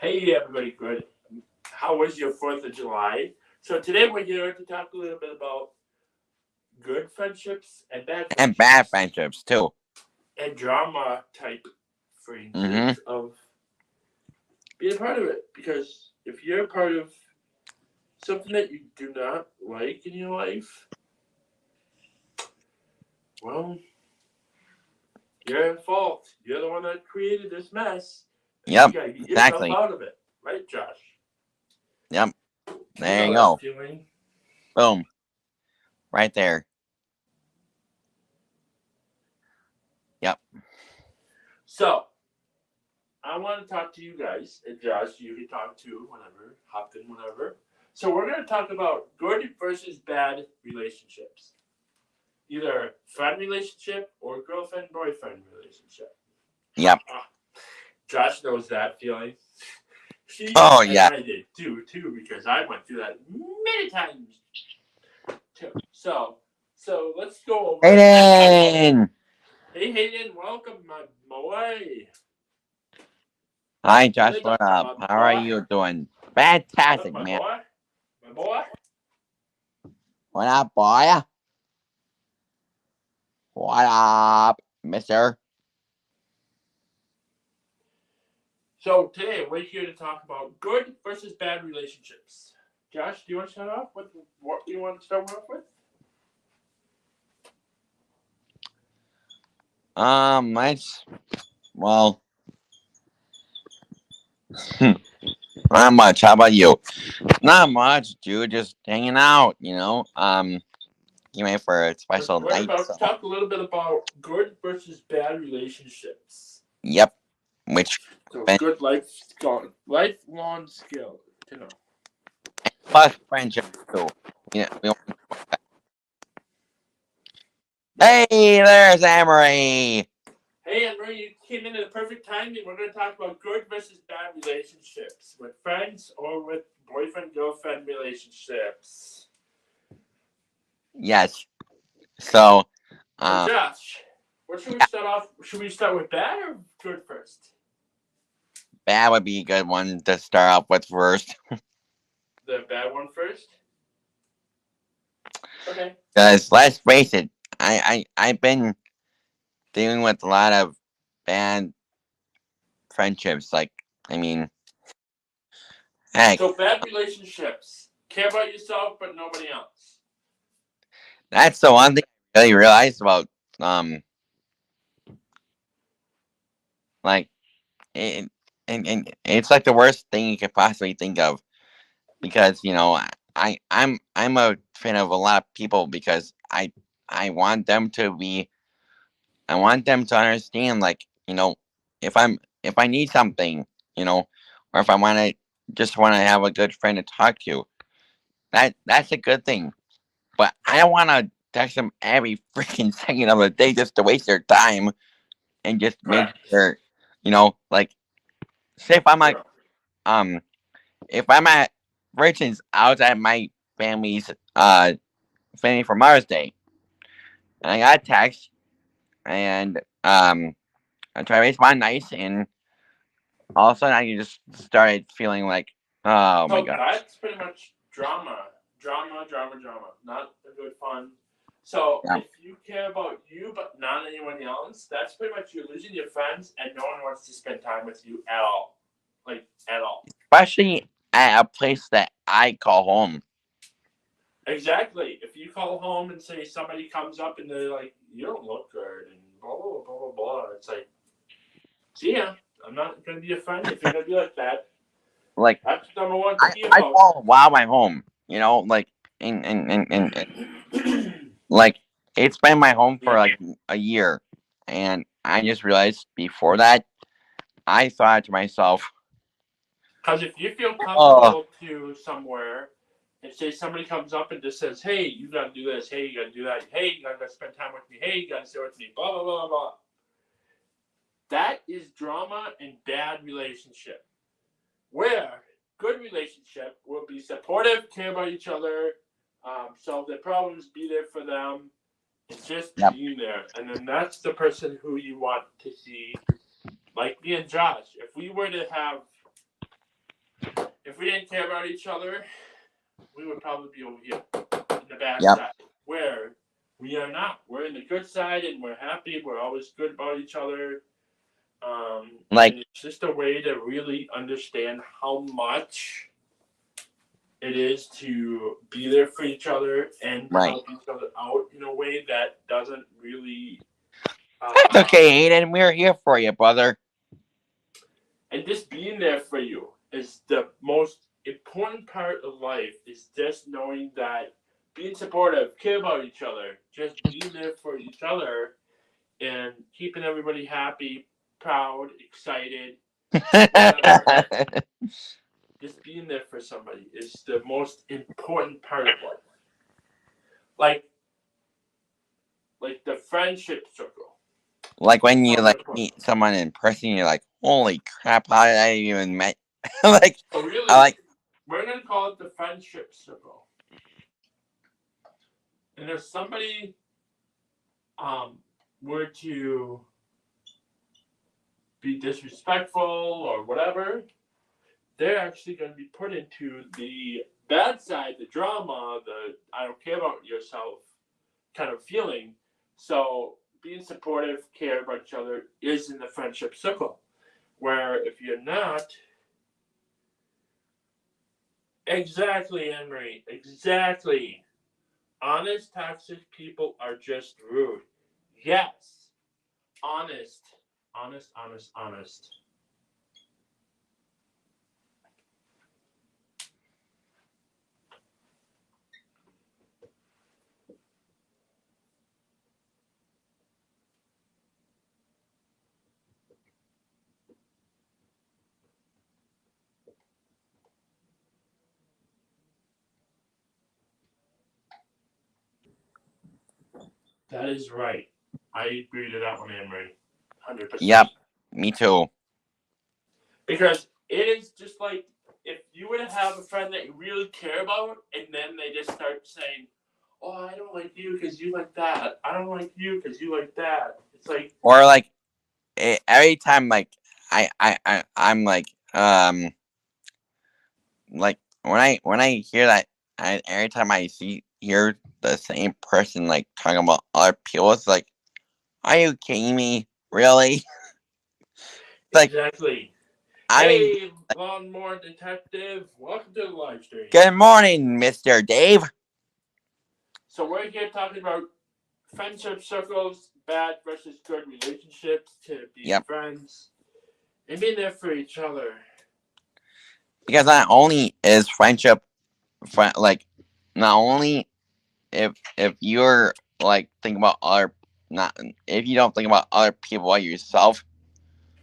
Hey everybody, good. How was your 4th of July? So today we're here to talk a little bit about good friendships and bad And bad friendships friendships too. and drama type Mm-hmm. friendships of being a part of it. Because if you're a part of something that you do not like in your life, well, you're at fault. You're the one that created this mess, and you Yep. gotta get yourself Exactly. out of it, right, Josh? Yep. You There know you that go. feeling. Boom. Right there. Yep. So I want to talk to you guys, and Josh, you can talk too, whenever, hop in whenever. So we're going to talk about good versus bad relationships, either friend relationship or girlfriend boyfriend relationship. Ha Yep. ha! Josh knows that feeling. She Oh and yeah. I did too, because I went through that many times too. So let's go over it. Hayden. Hey Hayden, welcome my boy. Hi What Josh. is up, What up? my How are boy? you doing? What up, Fantastic, my man. boy? My boy. What up, boy? What up, Mister? So today we're here to talk about good versus bad relationships. Josh, do you want to start off with what you want to start off with? Nice. Well, not much. How about you? Not much, dude. Just hanging out. Getting ready for a special We're night. about to So, talk a little bit about good versus bad relationships. yep. Which So been good lifelong skill to know. plus friendship too. We Yep. Hey, there's Amory. Hey, Henry, you came in at the perfect timing. We're going to talk about good versus bad relationships with friends or with boyfriend girlfriend relationships. Yes. So, So, um, Josh, what should we start off? Should we start with bad or good first? that would be a good one to start off with first. The bad one first? Okay. Because let's face it, I've been dealing with a lot of bad friendships. Like, I mean, heck, So bad relationships. Care about yourself but nobody else. that's the one thing I really realized about um, like it, and it's like the worst thing you could possibly think of because I'm a fan of a lot of people because I want them to be I want them to understand, like, if I need something, you know, or if I want to just want to have a good friend to talk to, that's a good thing. But I don't want to text them every freaking second of the day just to waste their time and just make Correct. sure, like, say Sure. um, if I'm at, for instance, I was at my family's family for Mother's Day, and I got a text, and I tried to respond nice, and all of a sudden I just started feeling like, oh my So god. that's pretty much drama. Drama. Not a good fun. So Yeah. if you care about you but not anyone else, that's pretty much you're losing your friends and no one wants to spend time with you at all. Like at all. Especially at a place that I call home. Exactly. If you call home and say somebody comes up and they're like, "You don't look good," and blah blah blah blah blah, it's like, see ya. I'm not gonna be a friend if you're gonna be like that. Like, That's number one to be I about. call Wow my home, like, and like, it's been my home for Yeah. like a year. And I just realized before that, I thought to myself, Because if you feel oh, comfortable to somewhere, and say somebody comes up and just says, "Hey, you gotta do this. Hey, you gotta do that. Hey, you gotta spend time with me. Hey, you gotta stay with me." Blah blah blah blah. That is drama and bad relationship. Where good relationship will be supportive, care about each other, solve their problems, be there for them, and just yep, being there. And then that's the person who you want to see, like me and Josh. If we were to have if we didn't care about each other, we would probably be over here in the bad Yep. side, where we are not. We're in the good side, and we're happy. We're always good about each other. Like, and it's just a way to really understand how much it is to be there for each other and right. help each other out in a way that doesn't really. That's okay, Aiden. We're here for you, brother. And just being there for you is the most important part of life. Is just knowing that being supportive, care about each other, just being there for each other, and keeping everybody happy, proud, excited. Whatever. Just being there for somebody is the most important part of life. Like the friendship circle. Like when you like meet someone in person, you're like, "Holy crap! How did I even met?" Like, So really, I like. We're gonna call it the friendship circle. And if somebody were to be disrespectful or whatever, they're actually going to be put into the bad side, the drama, the I don't care about yourself kind of feeling. So being supportive, care about each other is in the friendship circle. Where if you're not, exactly, Emery, exactly. Honest, toxic people are just rude. Yes. Honest. Honest. That is right. I agree to that one, Emery. 100%. Yep, me too. Because it is just like if you were to have a friend that you really care about, and then they just start saying, "Oh, I don't like you because you like that. I don't like you because you like that." It's like, Or like every time, like I'm like when I hear that, every time I hear the same person like talking about other people, it's like, are you kidding me? Really? Like, exactly. I mean, Hey, Lawnmower Detective, welcome to the live stream. good morning, Mr. Dave. So we're here talking about friendship circles, bad versus good relationships, to be friends, and being there for each other. Because not only is friendship, like, not only if you're like thinking about other, not if you don't think about other people like yourself,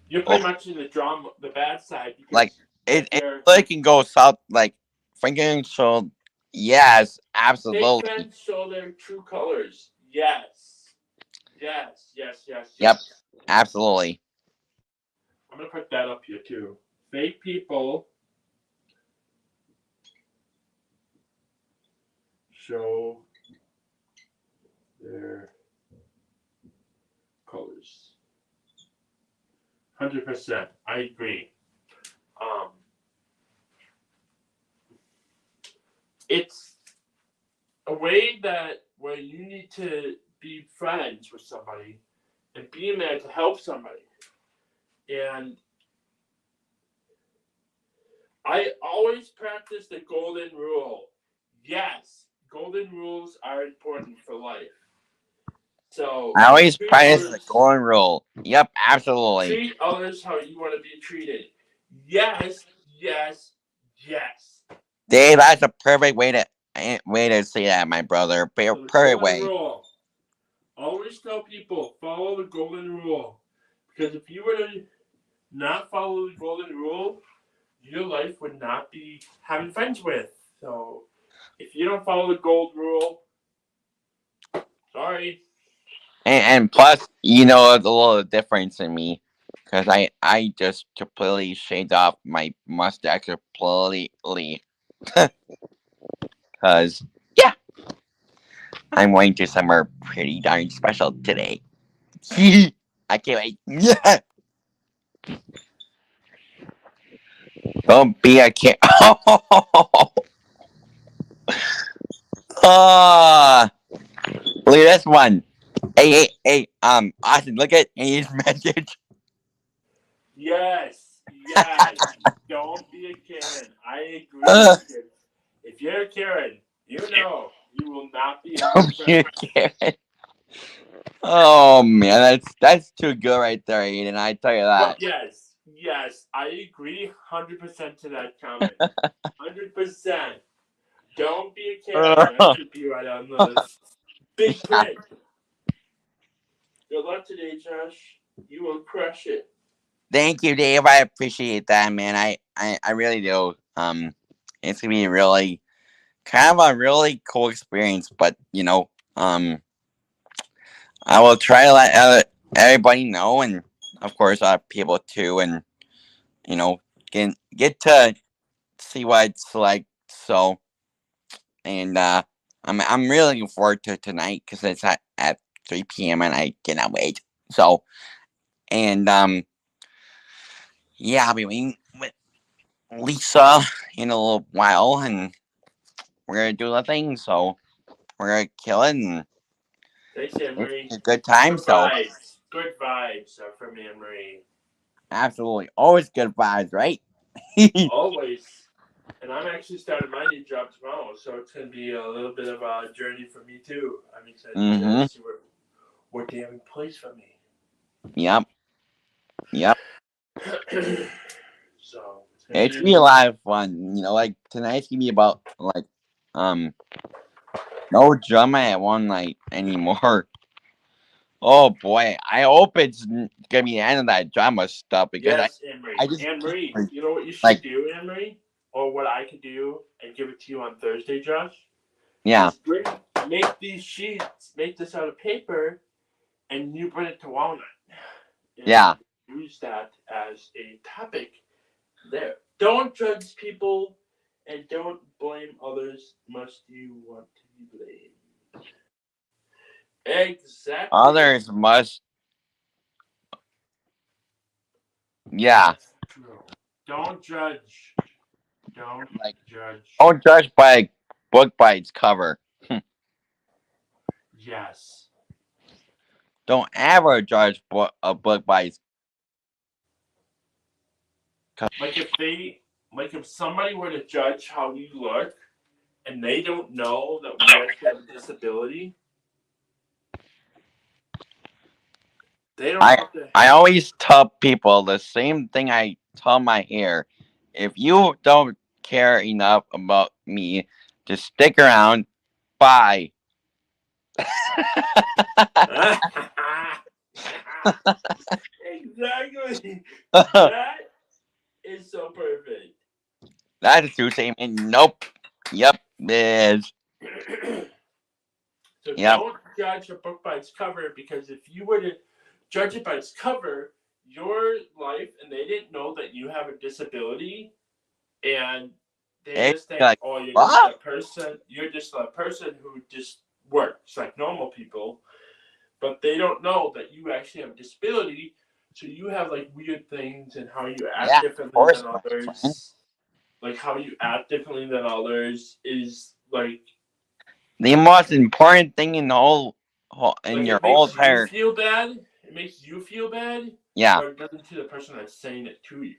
you're pretty much in the drama, the bad side. Like it can go south. Like Franklin showed, yes, absolutely. Fake friends show their true colors. Yes. Yep, absolutely. I'm gonna put that up here too. Fake people show their colors. 100%. I agree. It's a way that where you need to be friends with somebody and being there to help somebody. And I always practice the golden rule. Yes, golden rules are important for life. So I always practice the golden rule. Yep, absolutely. Treat others how you want to be treated. Yes. Dave, that's a perfect way to say that, my brother. Perfect way. Rule. Always tell people, follow the golden rule. Because if you were to not follow the golden rule, your life would not be having friends with. So if you don't follow the gold rule, sorry. And plus, you know, there's a little difference in me. Because I just completely shaved off my mustache completely. Because, yeah, I'm going to somewhere pretty darn special today. I can't wait. Yeah. Don't be a kid. Oh, look at this one. Hey, Austin, look at his message. Yes, yes. Don't be a Karen. I agree. Uh, If you're a Karen, you know you will not be a good don't be friend. a kid. Oh man, that's too good right there, Aiden. I tell you But that. yes, yes, I agree 100% to that comment. 100%. Don't be a Karen. That should be right on the big print. Good luck today, Josh. You will crush it. Thank you, Dave. I appreciate that, man. I really do. It's gonna be really kind of a really cool experience, but I will try to let everybody know, and of course, people too, and you know, get to see what it's like. So, and I'm really looking forward to tonight because it's at 3 p.m. and I cannot wait. So, and yeah, I'll be waiting with Lisa in a little while, and we're gonna do the thing. So we're gonna kill it, and Thanks, Anne it's Marie. a good time. Good So vibes. Good vibes from Anne Marie. absolutely, always good vibes, right? Always. And I'm actually starting my new job tomorrow, so it's going to be a little bit of a journey for me, too. I'm excited Mm-hmm. to see what they have in place for me. Yep. Yep. So It's gonna be a lot of fun. Like tonight's gonna be about like um no drama at one night anymore. Oh boy, I hope it's gonna be the end of that drama stuff because yes, Anne I Marie. just Anne Marie, like you know what you like should do, Anne Marie? Or what I could do and give it to you on Thursday, Josh? yeah, Is make these sheets, make this out of paper, and you bring it to Walnut. yeah. And use that as a topic there. Don't judge people and don't blame others. Must you want to be blamed? Exactly. Others must, yeah. That's true. Don't judge. Don't Like judge. don't judge by a book by its cover. Yes. Don't ever judge a book by its cover. Like if somebody were to judge how you look and they don't know that we actually have a disability, they don't I have to. I always tell people the same thing I tell my hair. If you don't care enough about me to stick around, bye. Exactly. That is so perfect. That is true statement. Nope. Yep. It is. So Yep. don't judge a book by its cover, because if you were to judge it by its cover, your life, and they didn't know that you have a disability, and they It's just think, like oh, you're just what? a person. You're just a person who just works like normal people, but they don't know that you actually have a disability. So you have like weird things and how you Yeah. act Of differently course, than my friend. others. Like how you act differently than others is The most important thing in the whole in like your it whole makes you entire feel bad. It makes you feel bad, yeah. but it doesn't to the person that's saying it to you.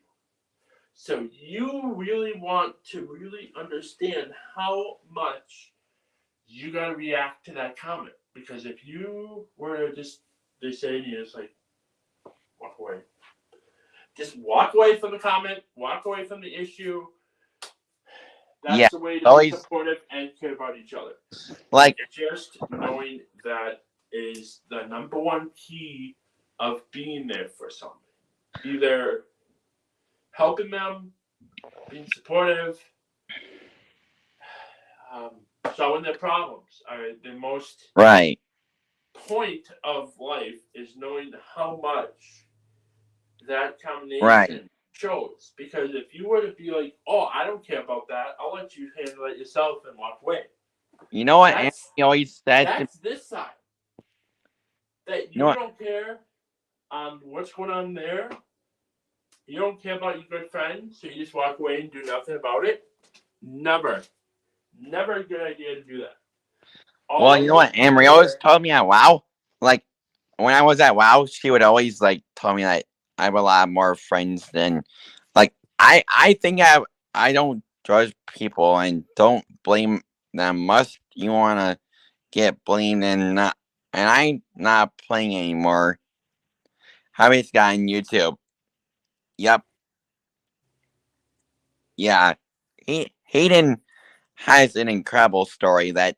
So you really want to really understand how much you gotta react to that comment, because if you were to just they say to you, it's like walk away. Just walk away from the comment, walk away from the issue. Yeah. That's the way to be Always supportive and care about each other. like Just knowing that is the number one key of being there for somebody. Either helping them, being supportive, um, solving their problems. The most right. point of life is knowing how much that Right. combination shows. Because if you were to be like, "Oh, I don't care about that. I'll let you handle it yourself and walk away," You know what Anthony that's always said to me? that's this side. That You know you what? don't care on what's going on there. You don't care about your good friend, so you just walk away and do nothing about it. Never a good idea to do that. Well, you know Always what Amory always told me at WoW? Like, when I was at WoW, she would always, like, tell me that I have a lot more friends than, like, I think I don't judge people and don't blame them. Must you want to get blamed and not, and I'm not playing anymore. Harvey's guy on YouTube. Yep. Yeah. Hayden has an incredible story that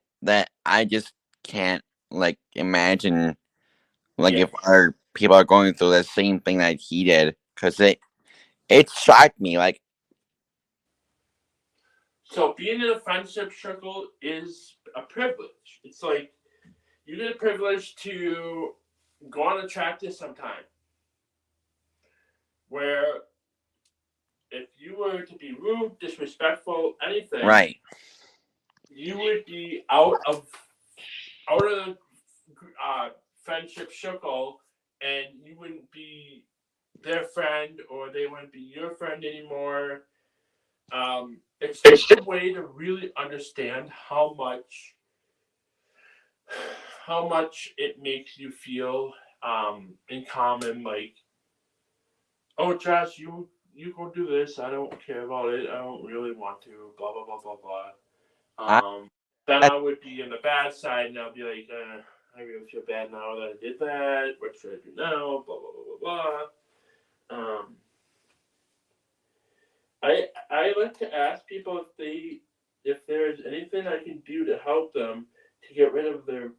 I just can't, like, imagine, like, yeah. if other people are going through the same thing that he did, because it shocked me. Like, So being in a friendship circle is a privilege. It's like you get a privilege to go on a tractor sometime where if you were to be rude, disrespectful, anything, right, you would be out of the friendship circle, and you wouldn't be their friend, or they wouldn't be your friend anymore. It's just a way to really understand how much it makes you feel in common. Like, oh, Josh, you go do this. I don't care about it. I don't really want to. Blah blah blah blah blah. I, Then that, I would be in the bad side, and I'll be like, I really feel bad now that I did that. What should I do now? Blah blah blah blah blah. I like to ask people if there's anything I can do to help them to get rid of their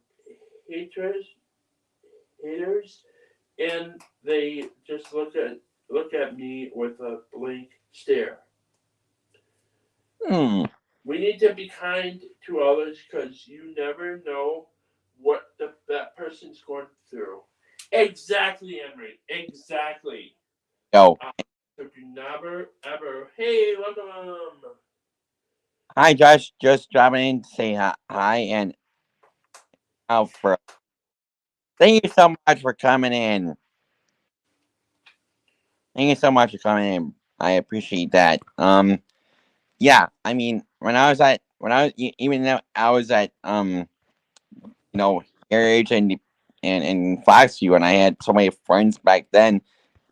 haters haters, and they just look at me with a blank stare. hmm, We need to be kind to others because you never know what that person's going through. Exactly, Emery. Exactly. yo, So do never ever. Hey, welcome. hi, Josh, just dropping in to say hi and out for. Thank you so much for coming in. Thank you so much for coming in. I appreciate that. Yeah, I mean, even though I was at, you know, your age and Foxview, and I had so many friends back then,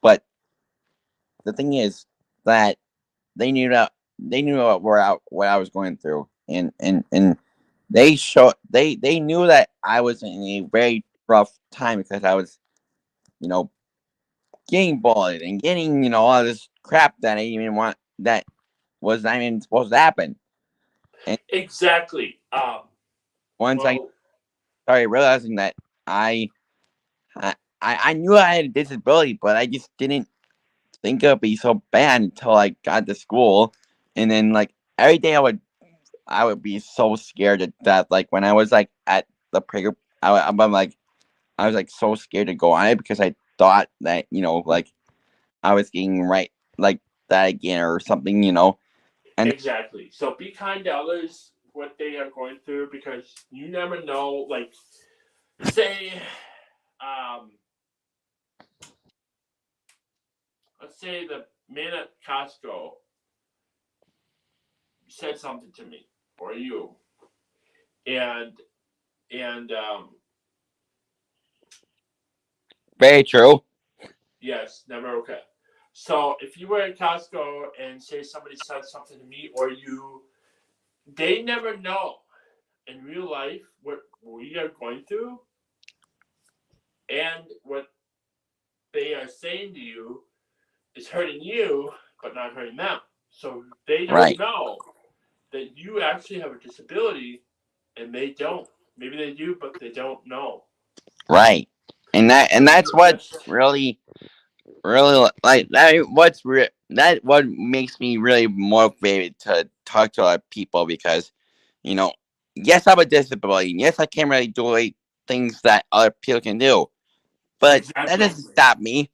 but the thing is that they knew what I was going through, and they knew that I was in a very rough time because I was, you know, getting bullied and getting, all this crap that I didn't even want, that was not even supposed to happen. And Exactly. once I Well, started realizing that I I, I knew I had a disability, but I just didn't think it'd be so bad until I got to school, and then, like, every day I would be so scared to death. Like, when I was, like, at the pre, I'm like, I was, like, so scared to go on it because I thought that, like, I was getting right, like, that again or something. And exactly. So be kind to others what they are going through because you never know. Like, say, um, let's say the man at Costco said something to me or you, and and very true. yes, never okay. So if you were at Costco and say somebody said something to me or you, they never know in real life what we are going through and what they are saying to you is hurting you but not hurting them. So they don't Right, know that you actually have a disability and they don't. Maybe they do, but they don't know. right. And So that's you what understand. really, like, that what makes me really motivated to talk to other people, because, you know yes, I have a disability, and yes, I can't really do, like, things that other people can do, but that Exactly. doesn't stop me.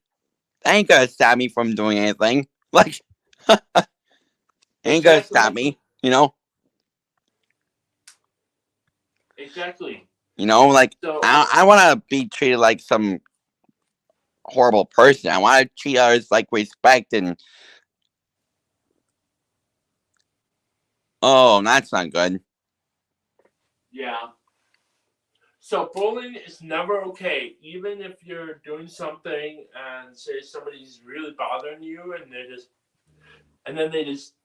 That ain't gonna stop me from doing anything. Like, ain't gonna stop Exactly. me. Exactly. Like, So I want to be treated like some horrible person. I want to treat others like respect and oh, that's not good. Yeah. So bullying is never okay, even if you're doing something and say somebody's really bothering you, and then they just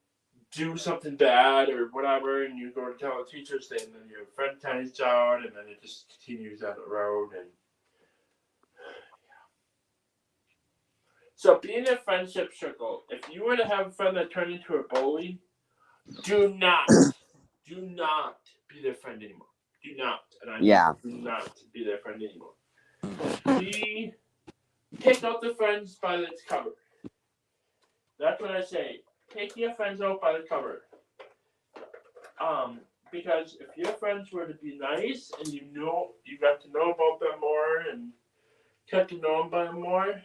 do something bad or whatever, and you go to tell the teachers, and then your friend finds out, and then it just continues down the road. And so, being a friendship circle, if you were to have a friend that turned into a bully, do not be their friend anymore. Do not, and I mean, Yeah. do not be their friend anymore. We pick out the friends by its cover. That's what I say. Pick your friends out by the cover. Because if your friends were to be nice and you got to know about them more and get to know them more,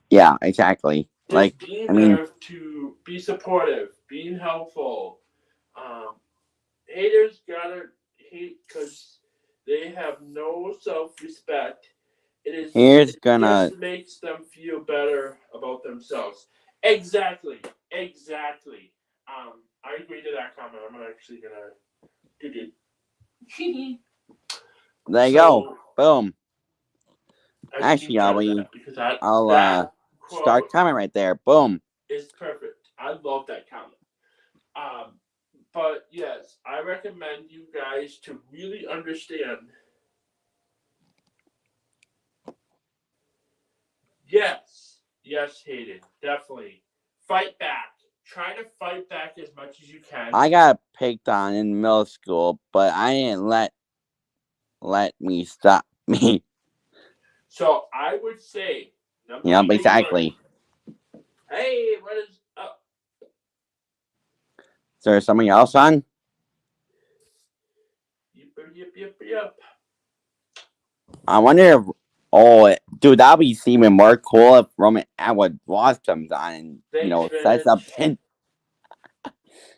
Yeah, exactly. just Like, being I mean, there to be supportive, being helpful. Haters gotta hate because they have no self-respect. here's It gonna. just makes them feel better about themselves. Exactly. I agree to that comment. I'm actually gonna do it. There you go. So Boom. I Actually, screenshotted that because I'll that start quote comment right there. Boom. is perfect. I love that comment. Um, but yes, I recommend you guys to really understand. Yes, Hayden, definitely fight back. Try to fight back as much as you can. I got picked on in middle school, but I didn't let me stop me. So I would say number Yep, one. exactly. Hey, what is up? Is there something else on? Yep. I wonder if dude, that'd be even more cool if Roman Atwood Ross comes on and Thanks, says Vintage. something.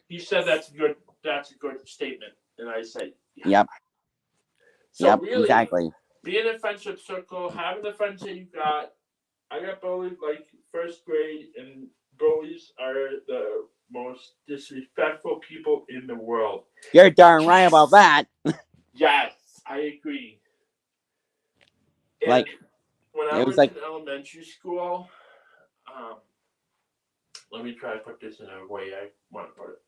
He said that's good. That's a good statement, and I said, yeah. Yep. So Yep, really, exactly. being in a friendship circle, having the friends that you got. I got bullied like first grade, and bullies are the most disrespectful people in the world. You're darn right about that. Yes, I agree. And Like, when I it was was like, in elementary school, let me try to put this in a way I want to put it.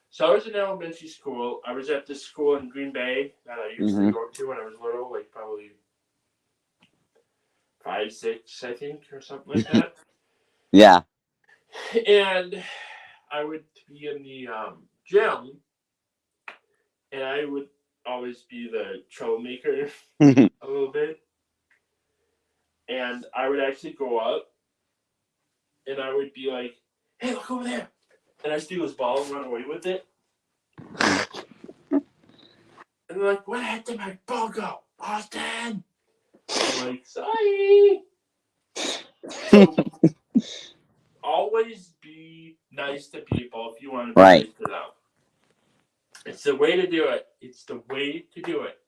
So I was in elementary school. I was at this school in Green Bay that I used to go to when I was little, like probably 5, 6, I think, or something like that. yeah. And I would be in the gym, and I would always be the troublemaker a little bit. And I would actually go up, and I would be like, "Hey, look over there!" And I steal his ball and run away with it. And they're like, "Where the heck did my ball go, Austin?" I'm like, "Sorry." So always be nice to people if you want to be Right. nice to them. It's the way to do it. It's the way to do it.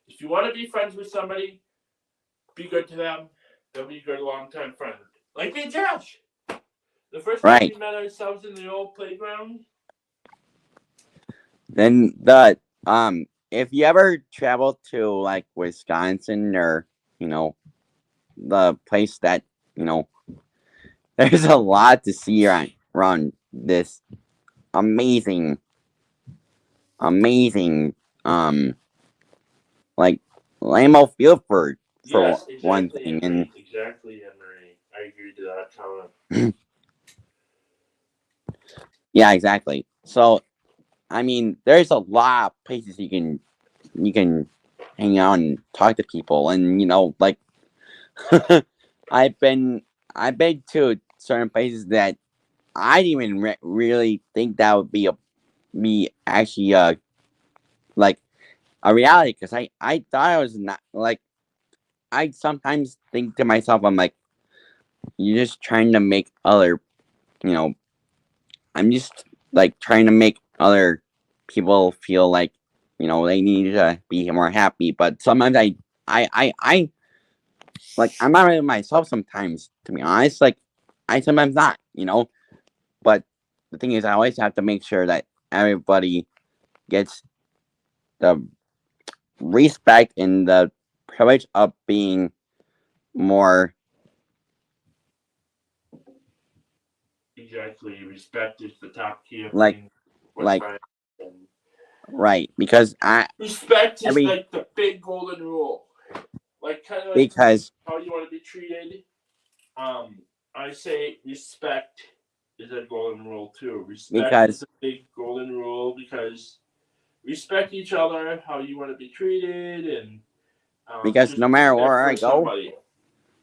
If you want to be friends with somebody, be good to them. They'll be a good long-time friend. Like me and Josh. The first time Right. we met ourselves in the old playground. Then if you ever travel to like Wisconsin or the place that you know, there's a lot to see around this amazing, amazing like Lambeau Field for Yes, one exactly, thing, and Exactly, Henry. I agree to that comment. yeah, exactly. So I mean, there's a lot of places you can hang out and talk to people, and like I've been I've been to certain places that I didn't even really think that would be actually like a reality, because I thought I was not like I sometimes think to myself, I'm like, you're just trying to make you know I'm just like trying to make other people feel like you know, they need to be more happy. But sometimes I like I'm not really myself sometimes, to be honest. Like I sometimes not, you know. But the thing is, I always have to make sure that everybody gets the respect and the privilege of being more Exactly. Respect is the top key of like being with like friends. And right because I respect is every like the big golden rule. Like kind of like because how you want to be treated. I say respect is a golden rule too. Respect is because a big golden rule because respect each other, how you want to be treated, and because just no be matter there where I for go, somebody.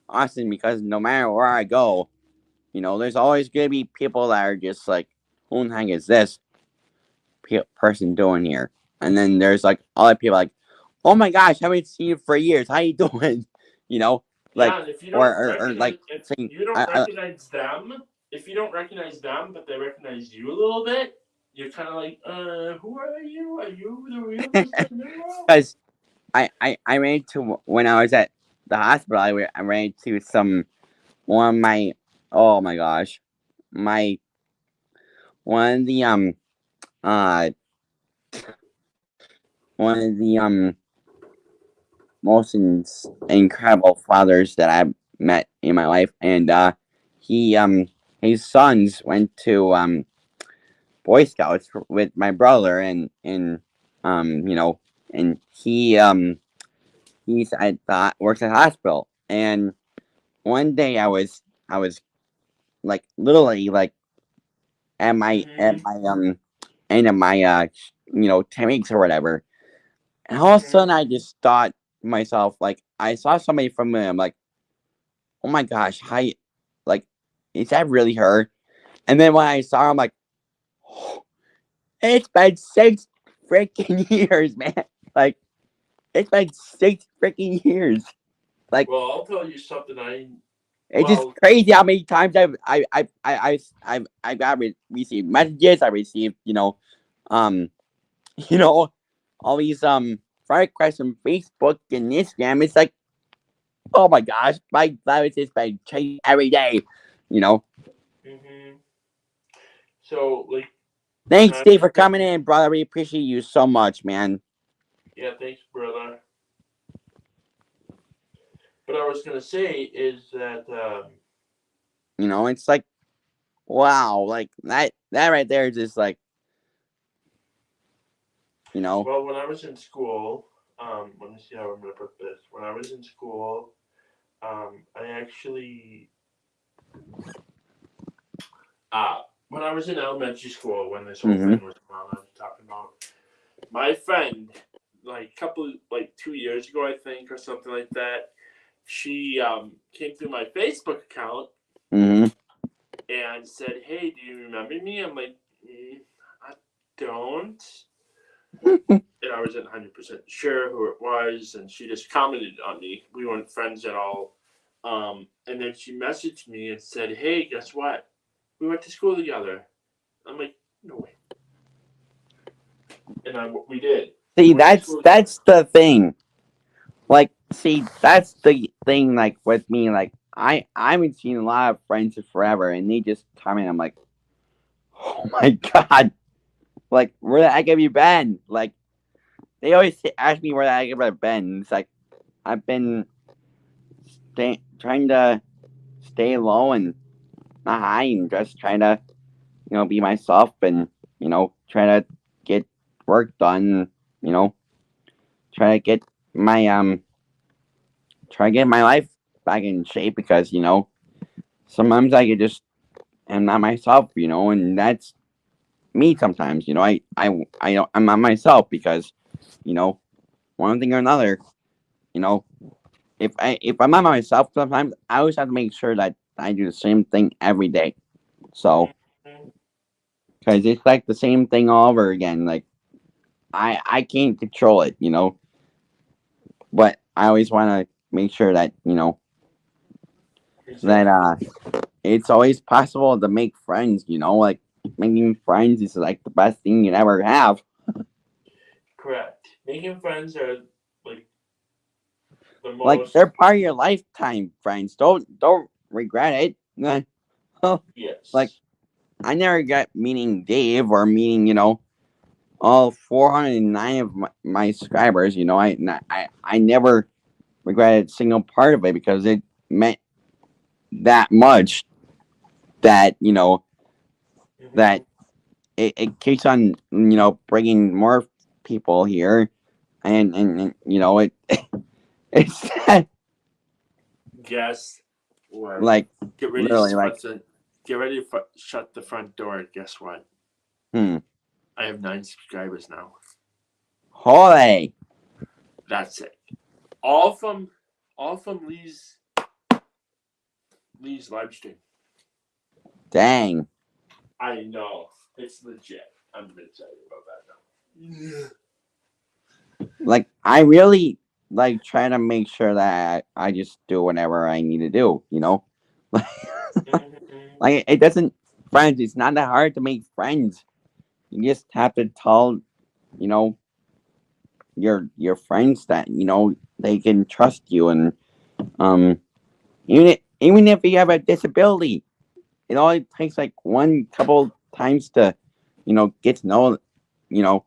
Austin, because no matter where I go, you know, there's always gonna be people that are just like, who the heck is this person doing here? And then there's like other people like, oh my gosh, haven't seen you for years. How you doing? You know, like Yeah, and if you don't or recognize, like if saying, you don't recognize them, if you don't recognize them, but they recognize you a little bit, you're kind of like, who are you? Are you the real Mr. Nero? because I ran into when I was at the hospital. I ran into some one of my oh my gosh my one of the uh one of the most incredible fathers that I've met in my life, and he his sons went to Boy Scouts with my brother, and you know, and he's at works at the hospital, and one day I was like literally like at Mm-hmm. my end of my you know 10 weeks or whatever, and all of a Mm-hmm. sudden I just thought to myself like I saw somebody from him like oh my gosh, hi, like, is that really her? And then when I saw her, I'm like, oh, it's been 6 freaking years, man. Like, it's been 6 freaking years. Like, Well, I'll tell you something. it's just Well, crazy how many times I got received messages. I received, um, you know, all these friend requests from Facebook and Instagram. It's like, oh my gosh, my life has just been changing every day. You know, hmm so like, thanks, I Steve, for think, coming in, brother. We appreciate you so much, man. yeah, thanks, brother. But I was gonna say is that, You know, it's like, wow, like that right there is just like, you know, well, when I was in school, let me see how I'm gonna put this. When I was in school, I actually, when I was in elementary school, when this whole mm-hmm, thing was going on, I was talking about my friend, like couple, like 2 years ago, I think, or something like that. She came through my Facebook account mm-hmm, and said, "Hey, do you remember me?" I'm like, "I don't." And I wasn't 100% sure who it was, and she just commented on me. We weren't friends at all. And then she messaged me and said, "Hey, guess what? We went to school together." I'm like, "No way!" And we did. see, We went to school together. that's the thing. Like, see, that's the thing. Like with me, like I haven't seen a lot of friends in forever, and they just comment. I'm like, oh my god, like where the heck have you been? Like they always ask me where the heck have I been. It's like I've been trying to stay low and not high, and just trying to be myself and try to get work done. You know, try to get my try to get my life back in shape because sometimes I could just am not myself. And that's me sometimes. I'm not myself because one thing or another. You know, if I'm not myself, sometimes I always have to make sure that I do the same thing every day. So Mhm. because it's like the same thing all over again. Like I can't control it. But I always want to make sure that that Exactly. it's always possible to make friends. Like making friends is like the best thing you can ever have. Correct. Making friends are like the Like most. they're part of your lifetime friends. Don't regret it. Like Yes. I never got meeting Dave or meeting, all 409 of my subscribers. I never regretted a single part of it because it meant that much that, that Hmm. it keeps on, bringing more people here. And it, it's Guess what? like, Get ready to literally like, get ready to shut the front door. Guess what? hmm, I have 9 subscribers now. holy, That's it. All from Lee's live stream. dang. I know. It's legit. I'm excited about that now. Like I really like try to make sure that I just do whatever I need to do. Like, Mhm. like it doesn't friends. It's not that hard to make friends. You just have to tell you know your friends that they can trust you, and um even if you have a disability, it only takes like one couple times to get to know you know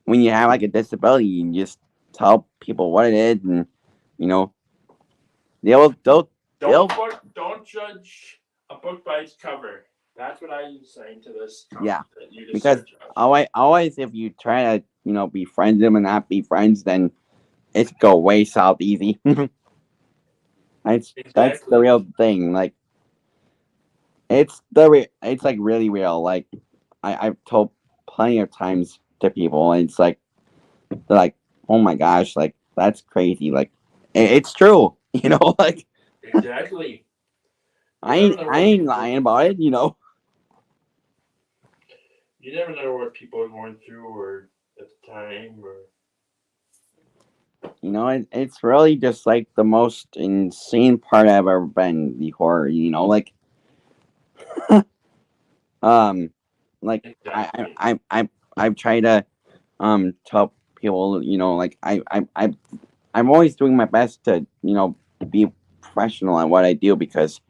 when you have like a disability. You just tell people what it is, and you know they'll Don't judge a book by its cover. That's what I was saying to this yeah, comment that you just because said, Josh. always if you try to befriend them and not be friends, then it's go way south easy. That's the Exactly. real thing. Like it's like really real. Like I've told plenty of times to people, and it's like they're like, oh my gosh, like that's crazy. Like it's true. Like Exactly. You I never ain't know I what ain't people are lying going about through. it. You never know what people are going through or at the time or It's really just like the most insane part I've ever been before. Like um, like exactly. I've tried to tell people, like I'm always doing my best to be professional at what I do because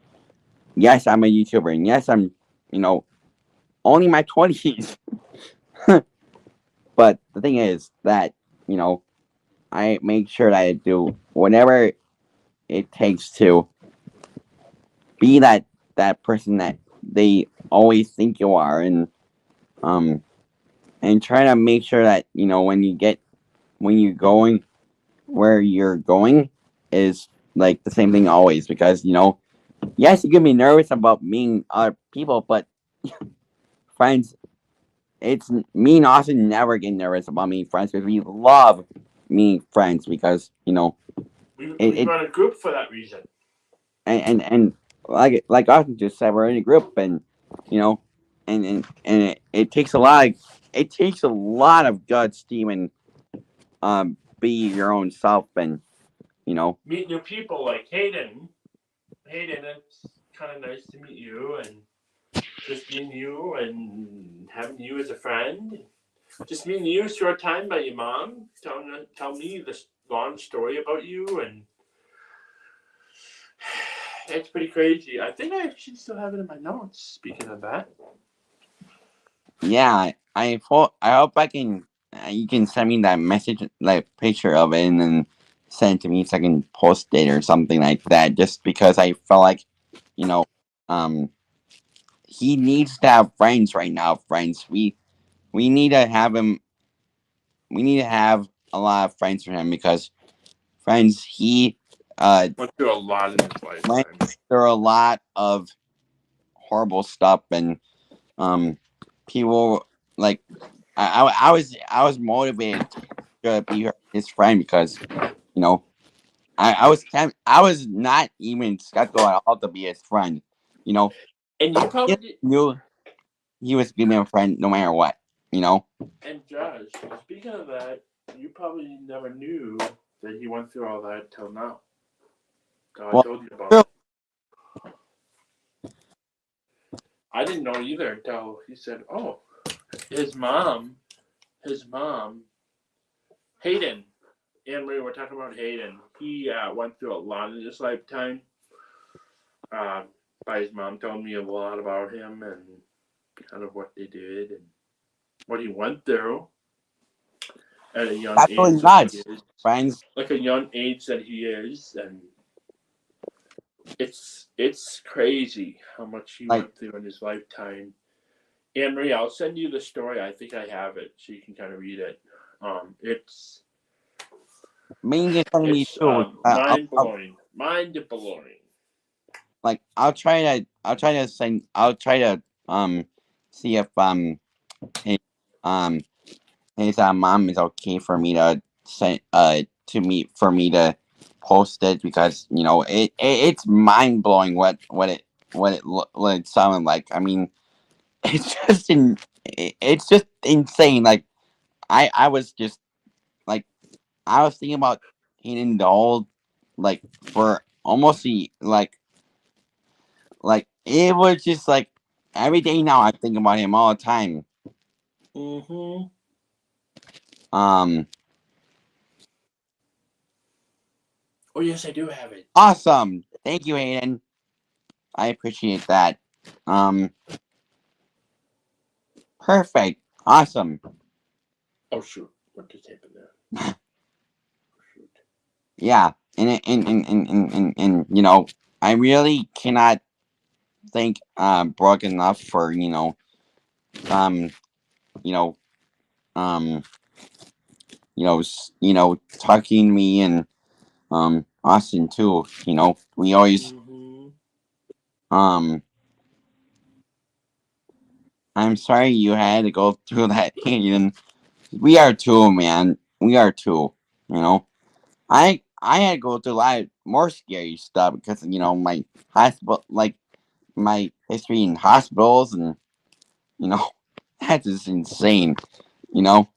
yes, I'm a YouTuber, and yes, I'm you know only my 20s. But the thing is that you know I make sure that I do whatever it takes to be that person that they always think you are, um and try to make sure that when you're going where you're going is like the same thing always, because yes, you can be nervous about meeting other people, but friends, it's me and Austin never get nervous about meeting friends because we love meeting friends because We it run a group for that reason. and like Austin just said, we're in a group, and you know and it takes a lot of guts to even be your own self, and you know Meet new people like Hayden. Hayden, it's kind of nice to meet you and just being you and having you as a friend. Just meeting you a short time by your mom. Tell me this long story about you, and it's pretty crazy. I think I actually still have it in my notes. Speaking of that, yeah, I hope I can you can send me that message, like picture of it, and then send it to me so I can post it or something like that, just because I felt like you know um he needs to have friends right now. Friends, we need to have him. We need to have a lot of friends for him because friends, he went through a lot in his went lifetime. through a lot of horrible stuff, and um people like I was motivated to be his friend because you know I was not even skeptical at all to be his friend. You know, And you he probably did. knew he was gonna be a friend no matter what. You know. And Josh, speaking of that, you probably never knew that he went through all that till now. Till I Well, told you about true. it. I didn't know either until he said, "Oh, his mom Hayden. Anne Marie, we're talking about Hayden. He went through a lot in his lifetime. Uh, by his mom telling me a lot about him and kind of what they did and what he went through at a young That's really age that he nuts, is. friends. Like a young age that he is, and it's crazy how much he Like went through in his lifetime. Anne Marie, I'll send you the story. I think I have it, so you can kind of read it. It's me just telling me it's too. mind blowing, mind blowing. Like I'll try to see if his, um his mom is okay for me to send to me for me to post it, because it's mind blowing what it sounded like. I mean, it's just insane. Like I was just like I was thinking about Hayden the whole, like, for almost like it was just like every day now I think about him all the time. Mm-hmm. Um, Oh yes, I do have it. awesome. Thank you, Hayden. I appreciate that. Um, perfect. Awesome. Oh shoot, what just happened there? Shoot. Yeah. And I really cannot thank Brooke enough for um you know um talking to me, and Austin too. We always Mm-hmm. um I'm sorry you had to go through that, Hayden. We are too, man. We are too. You know, I had to go through a lot more scary stuff because my hospital, like my history in hospitals, and you know that's just insane. You know,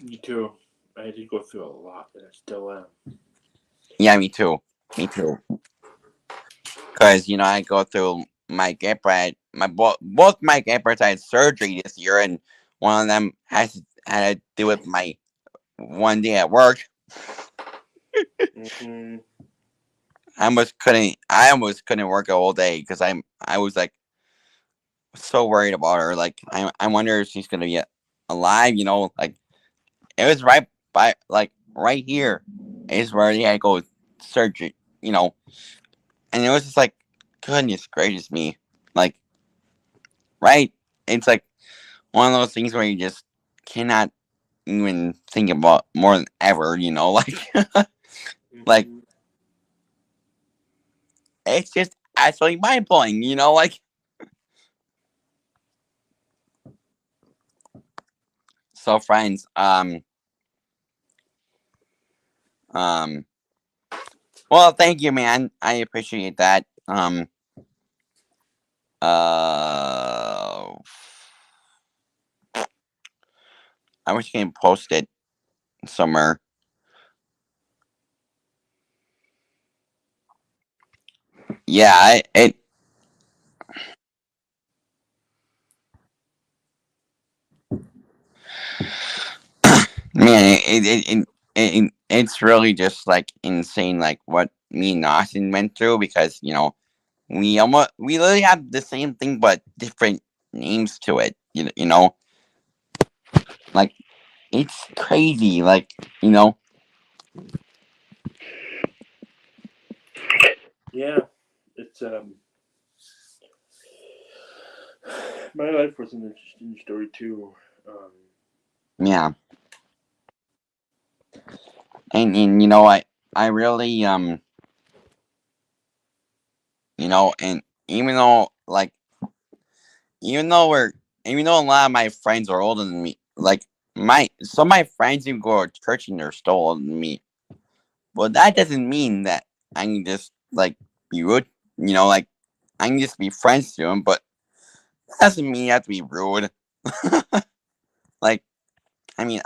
Me too. I had to go through a lot, and I still am. yeah, me too, me too. Because I go through my Gepard, both my Gepards had surgery this year, and one of them had to do with my one day at work. Mm-hmm. I almost couldn't work a whole day because I was like so worried about her. Like I wonder if she's gonna be alive. Like it was right by, like, right here is where they had to go surgery. You know, and it was just like, goodness gracious me, like, right. It's like one of those things where you just cannot even think about more than ever. Like like Mm-hmm. it's just absolutely mind blowing. Like, so friends. Um. Well, thank you, man. I appreciate that. Uh. I wish you can post it somewhere. Yeah. Man. It's really just like insane, like what me and Austin went through, because we literally have the same thing but different names to it. Like, it's crazy. Like, you know. Yeah, it's my life was an interesting story too. Yeah. And I really and even though, like, even though we're even though a lot of my friends are older than me, like, some of my friends even go to church and they're still older than me. Well, that doesn't mean that I can just, like, be rude. Like, I can just be friends to them, but that doesn't mean you have to be rude. Like, I mean,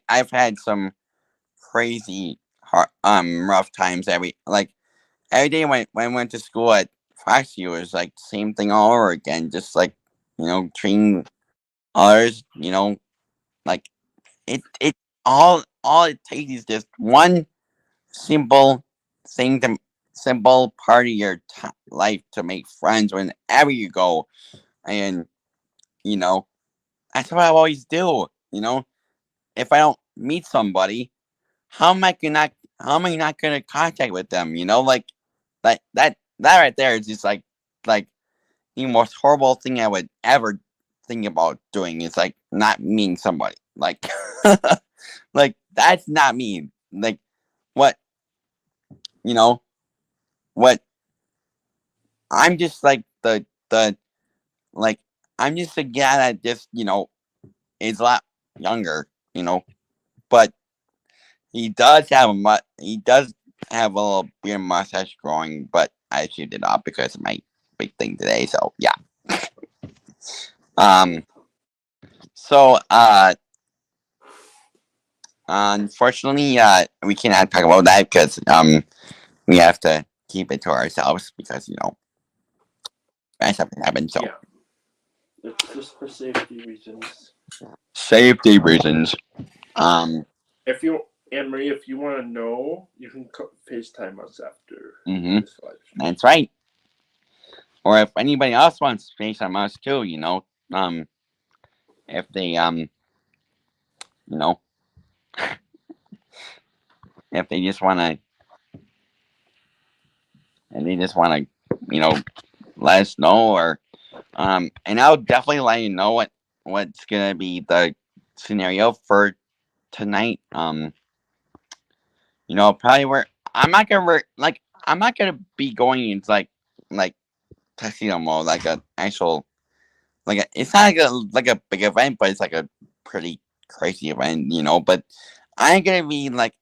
I've had some crazy rough times every day when I went to school at Foxy. It was like the same thing all over again, just like treating others Like it all it takes is just one simple thing to simple part of your life to make friends whenever you go, and you know that's what I always do. If I don't meet somebody, how am I not gonna contact with them? That right there is just like the most horrible thing I would ever think about doing is like not meeting somebody. Like like that's not me. Like what you know what I'm just like the like I'm just a guy that just is a lot younger, but he does have a little beard mustache growing, but I shaved it off because of my big thing today. So yeah. Um. So unfortunately, we cannot talk about that because we have to keep it to ourselves because bad stuff can happen. So Yeah, it's just for safety reasons. safety reasons. Um. If you Anne Marie, if you want to know, you can FaceTime us after Mhm. this live stream. That's right. Or if anybody else wants to face on us too, if they you know, if they just wanna and they just wanna, you know, let us know or and I'll definitely let you know what's gonna be the scenario for tonight. Probably where I'm not gonna be going into like tuxedo mode like a actual it's not like a big event, but it's like a pretty crazy event, But I ain't gonna be like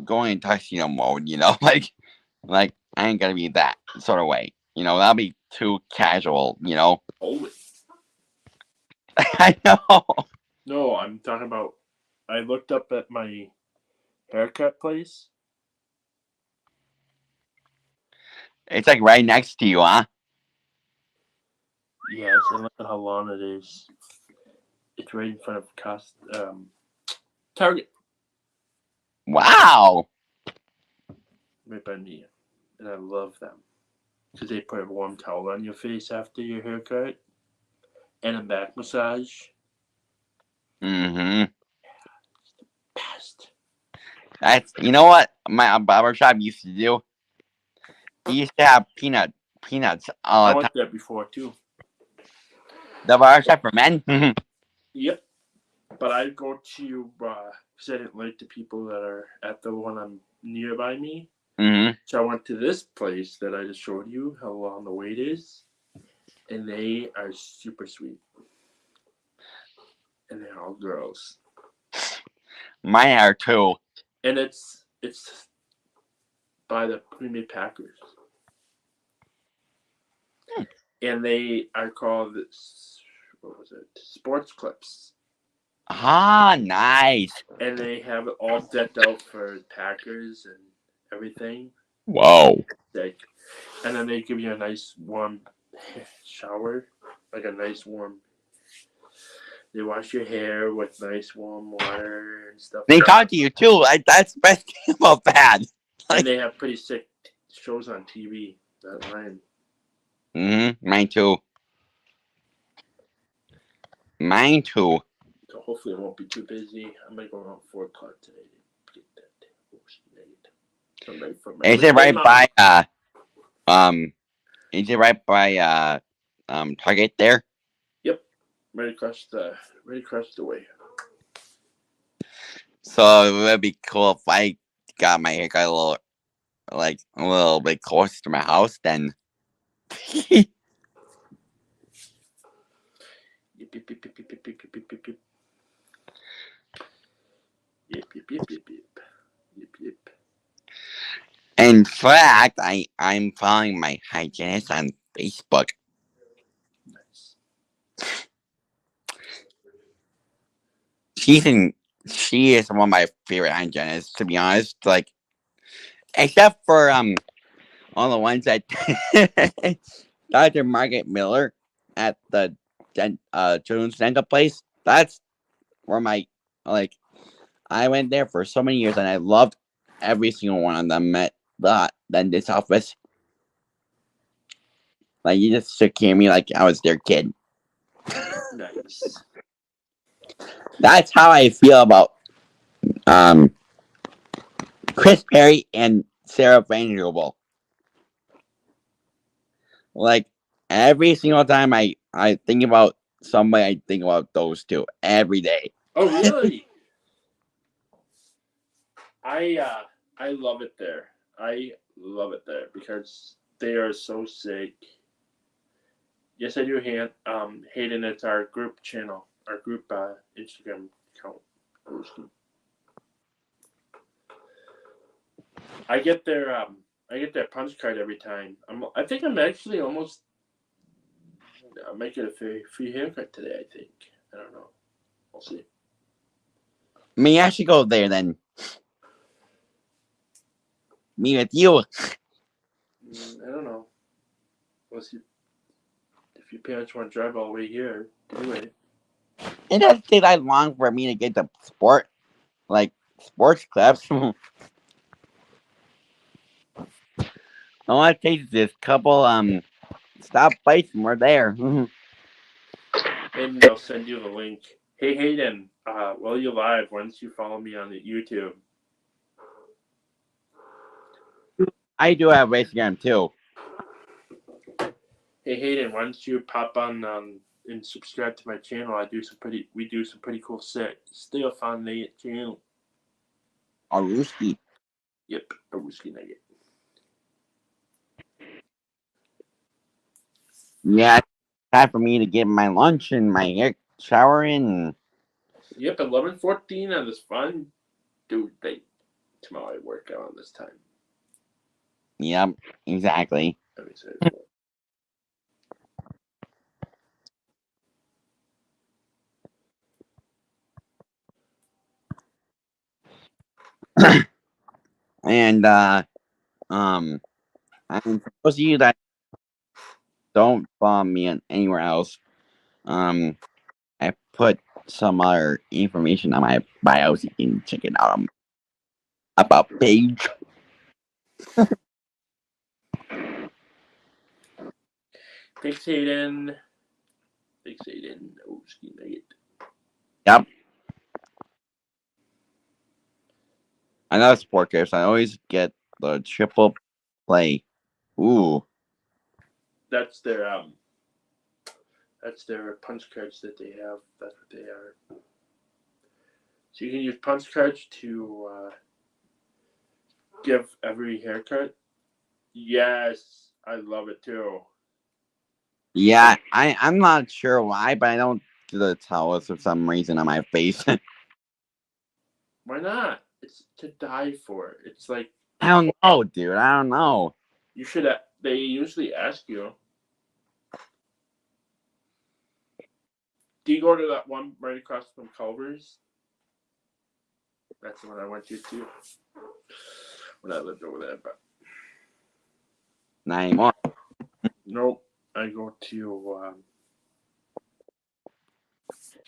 going in tuxedo mode, like I ain't gonna be that sort of way, That'll be too casual. Holy. I know. No, I'm talking about. I looked up at my haircut place. It's like right next to you, huh? Yes, and look at how long it is. It's right in front of Target, Wow. right by me, and I love them because they put a warm towel on your face after your haircut and a back massage. Mm-hmm. Best. That's what my barber shop used to do. He used to have peanuts all I the time. went there before too. The barber shop for men. Mm-hmm. Yep, but I go to because I didn't like the people that are at the one I'm nearby me. So I went to this place that I just showed you how long the wait is, and they are super sweet, and they're all girls. Mine are too. And it's by the Green Bay Packers, and they are called what was it? Sports Clips, Ah, nice. and they have it all decked out for Packers and everything. Whoa. Like, and then they give you a nice warm shower, like a nice warm. They wash your hair with nice warm water and stuff. They talk to you too. That's the best thing about that. And they have pretty sick shows on TV. That line. Mine too. Mine too. So hopefully it won't be too busy. I might go around 4 o'clock today to get that ocean made. So I'm ready for my. Is it right by Is it right by Target there? Yep, right across the way. So it would be cool if I got my haircut a little bit closer to my house. Then Yep, yep, yep, yep, yep, yep, yep, yep, yep, yep. Yep, yep, yep, yep, yep. Yep, yep. in fact, I'm following my hygienist on Facebook. Nice. She is one of my favorite hygienists, to be honest. Like, except for all the ones that Dr. Margaret Miller at the children's dental place. That's where my Like I went there for so many years, and I loved every single one of them. Met the dentist office. Like you just took care of me like I was their kid. Nice. That's how I feel about um Chris Perry and Sarah Vanderbilt. Like every single time I think about somebody, I think about those two every day. Oh, really? I love it there. I love it there because they are so sick. Yes, I do. Hayden, it's our group channel, our group Instagram account. I get their punch card every time. I think I'm actually almost. I might get a free haircut today. I think. I don't know. We'll see. Me, I should go there then. Me with you. I don't know. We'll see. If your parents want to drive all the way here, do it. It doesn't take that long for me to get the sports clips. All it takes is this couple stop bites and we're there. Maybe they'll send you the link. Hey Hayden, while you're live, why don't you follow me on the YouTube? I do have Instagram too. Hey Hayden, why don't you pop on and subscribe to my channel? We do some pretty cool set. Still found the channel. Aruski. Yep, a whiskey nugget. Yeah, it's time for me to get my lunch and my hair shower in. Yep, 11:14 on this fun dude day. Tomorrow I work out on this time. Yep, exactly. Let me say And and for those of you that don't follow me anywhere else, I put some other information on my bio so you can check it out about page. Thanks Hayden. Thanks Hayden. Oh, whiskey nugget. Yep. I love sport games. I always get the triple play. Ooh. That's their punch cards that they have. That's what they are. So you can use punch cards to give every haircut. Yes, I love it too. Yeah, I'm not sure why, but I don't do the towels for some reason on my face. Why not? It's to die for. It's like I don't know, dude. I don't know. you should. They usually ask you. Do you go to that one right across from Culver's? That's the one I went to too when I lived over there. But Not anymore. nope, I go to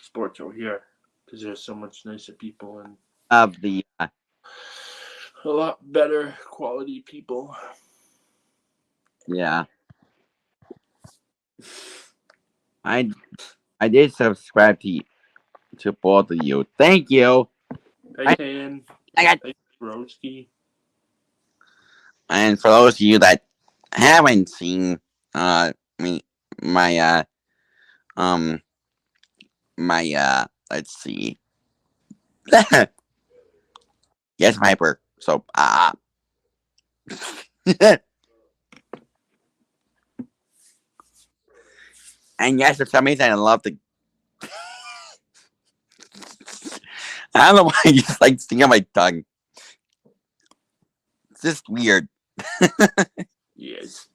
Sports over here because there's so much nicer people and Of the a lot better quality people. yeah, I did subscribe to both of you. Thank you. Hey, Tan. I got. Hey, Broski. And for those of you that haven't seen me my let's see. Yes, Hyper. So and yes, for some reason I love the I don't know why I just like sticking on my tongue. It's just weird. Yes.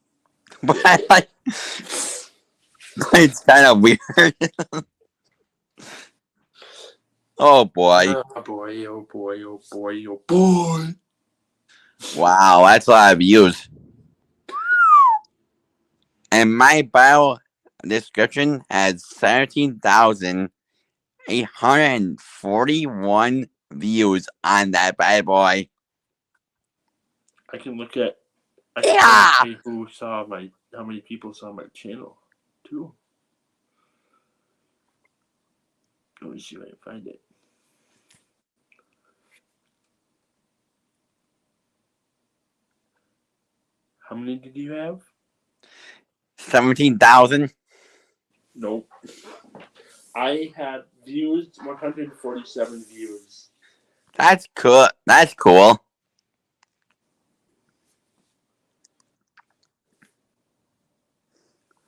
But I like it's kind of weird. Oh boy. Oh boy, oh boy, oh boy, oh boy. Wow, that's a lot of views. And my bio description has 17,000 841 views on that bad boy. I can look at. I Yeah. can see who saw how many people saw my channel, too. Let me see if I can find it. How many did you have? 17,000. Nope. I had views, 147 views. That's cool. That's cool.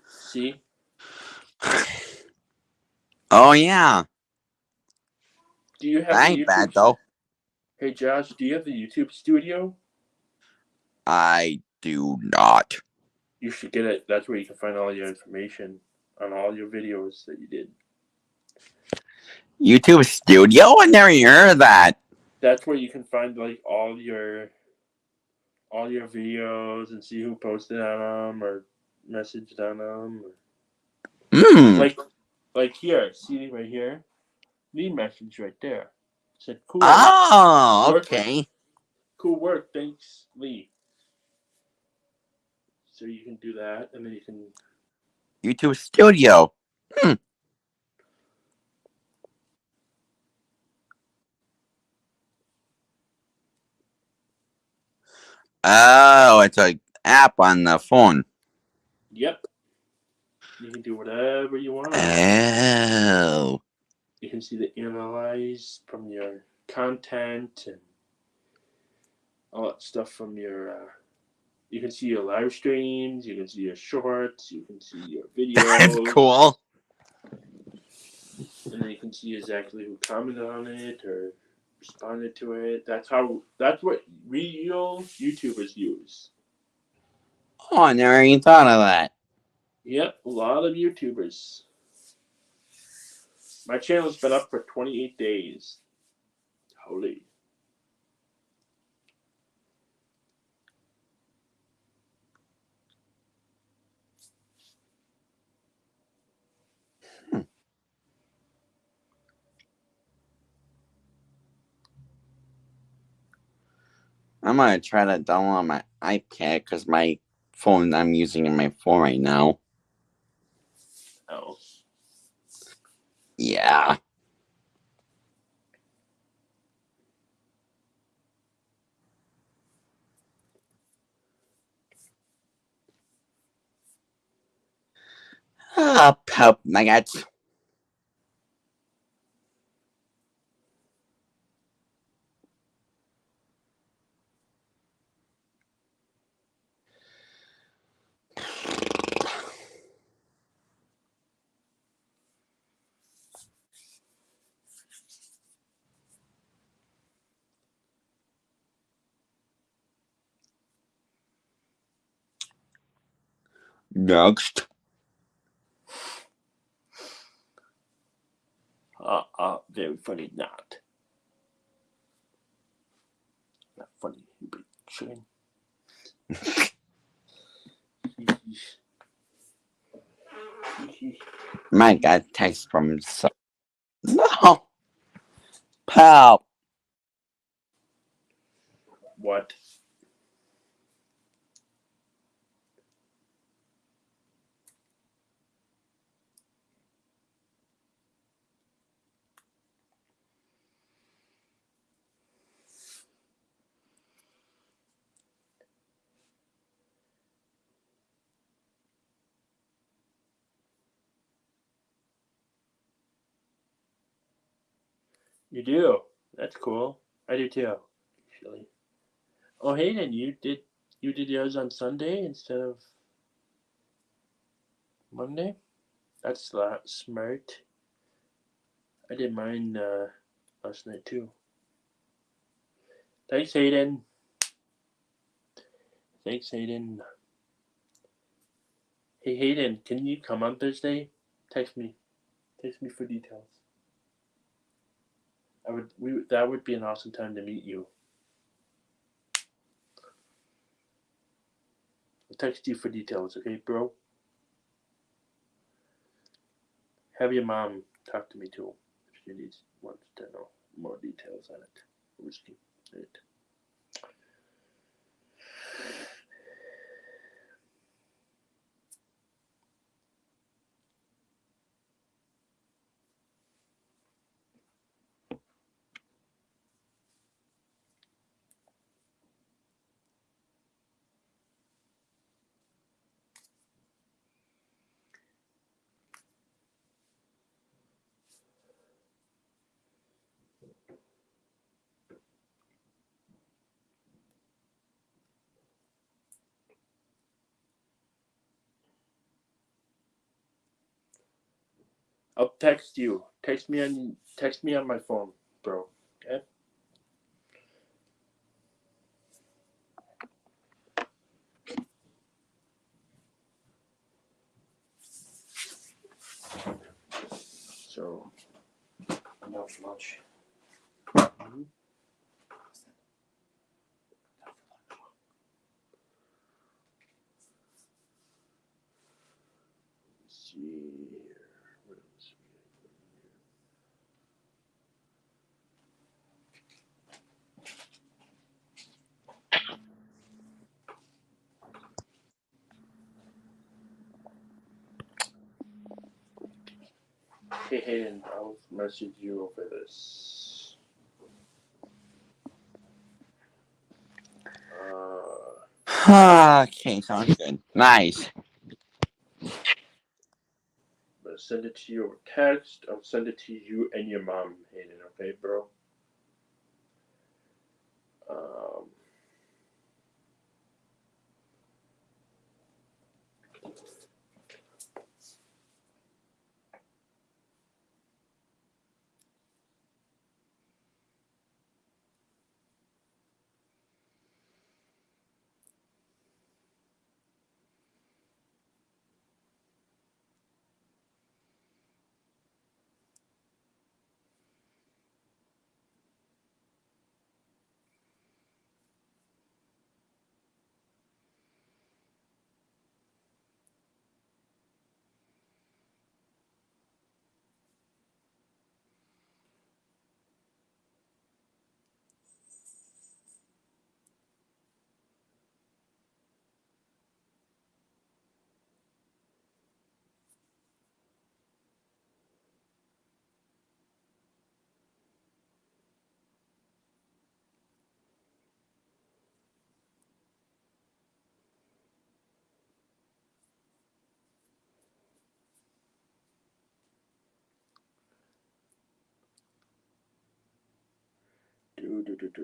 See? Oh yeah. Do you have That the ain't bad YouTube? though. Hey Josh, do you have the YouTube studio? I do not. You should get it. That's where you can find all your information on all your videos that you did. YouTube Studio? I never heard of that. That's where you can find like all your videos and see who posted on them or messaged on them. Hmm. Like here, see right here, me message right there. It said cool. Oh, Work. okay. Cool work, thanks, Lee. So you can do that, and then you can. YouTube Studio. Hmm. Oh, it's a app on the phone. Yep. You can do whatever you want. Oh. You can see the analyze from your content and all that stuff from your. You can see your live streams. You can see your shorts. You can see your videos. That's cool. And then you can see exactly who commented on it or responded to it. That's what real YouTubers use. Oh, I never even thought of that. Yep, a lot of YouTubers. My channel's been up for 28 days. Holy. I'm gonna try to download my iPad because my phone I'm using in my phone right now. Oh. Yeah. Ah, poop nuggets. Next. Very funny. Not funny. You big chicken. Might got a text from some. No. Pal. What? You do. That's cool. I do too. Actually. Oh, Hayden, you did yours on Sunday instead of Monday. That's smart. I did mine last night too. Thanks, Hayden. Thanks, Hayden. Hey, Hayden, can you come on Thursday? Text me. Text me for details. That would be an awesome time to meet you. I'll text you for details, okay, bro? Have your mom talk to me too, if He wants to know more details on it. Whiskey. Right. I'll text you. Text me on my phone, bro. Okay? So Not much. let's see here. What else Hey Hayden, I'll message you over this. Okay, sounds good. Nice. I'm gonna send it to you over text. I'll send it to you and your mom, Hayden. Okay, bro. Um,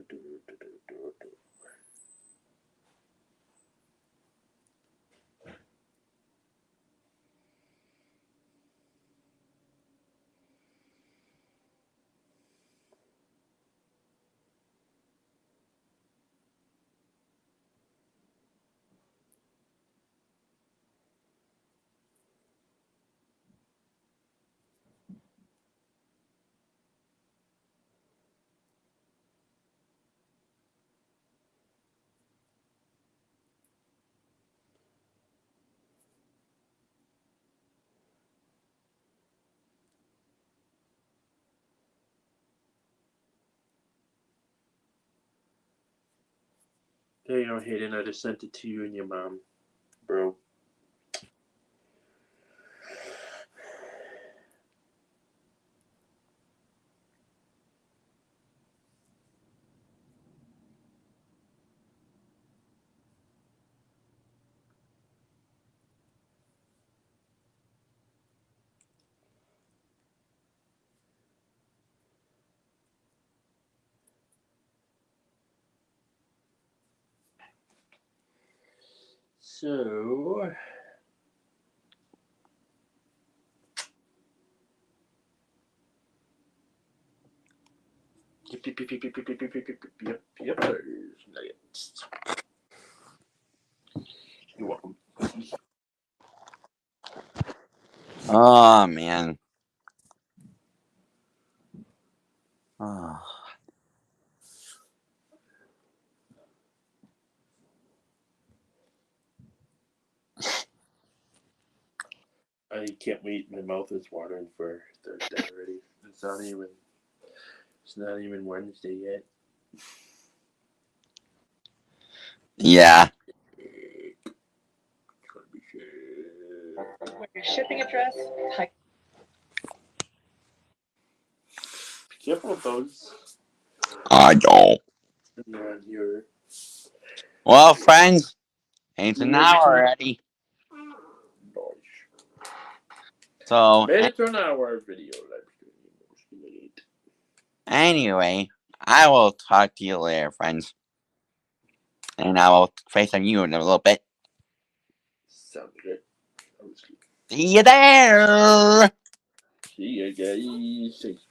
do. There you go, Hayden. I just sent it to you and your mom, bro. So, yep, there's nuggets. You're welcome. Oh man. Oh. I can't wait. My mouth is watering for Thursday already. It's not even Wednesday yet. Yeah. It's gonna be shit. With your shipping address, type Be careful with those. I don't. Around here. Well, friends, it's an You're hour ready already. Nice. So, Made it to an hour video. anyway, I will talk to you later, friends. And I will FaceTime you in a little bit. Sounds good. I was good. See you there! See ya, guys.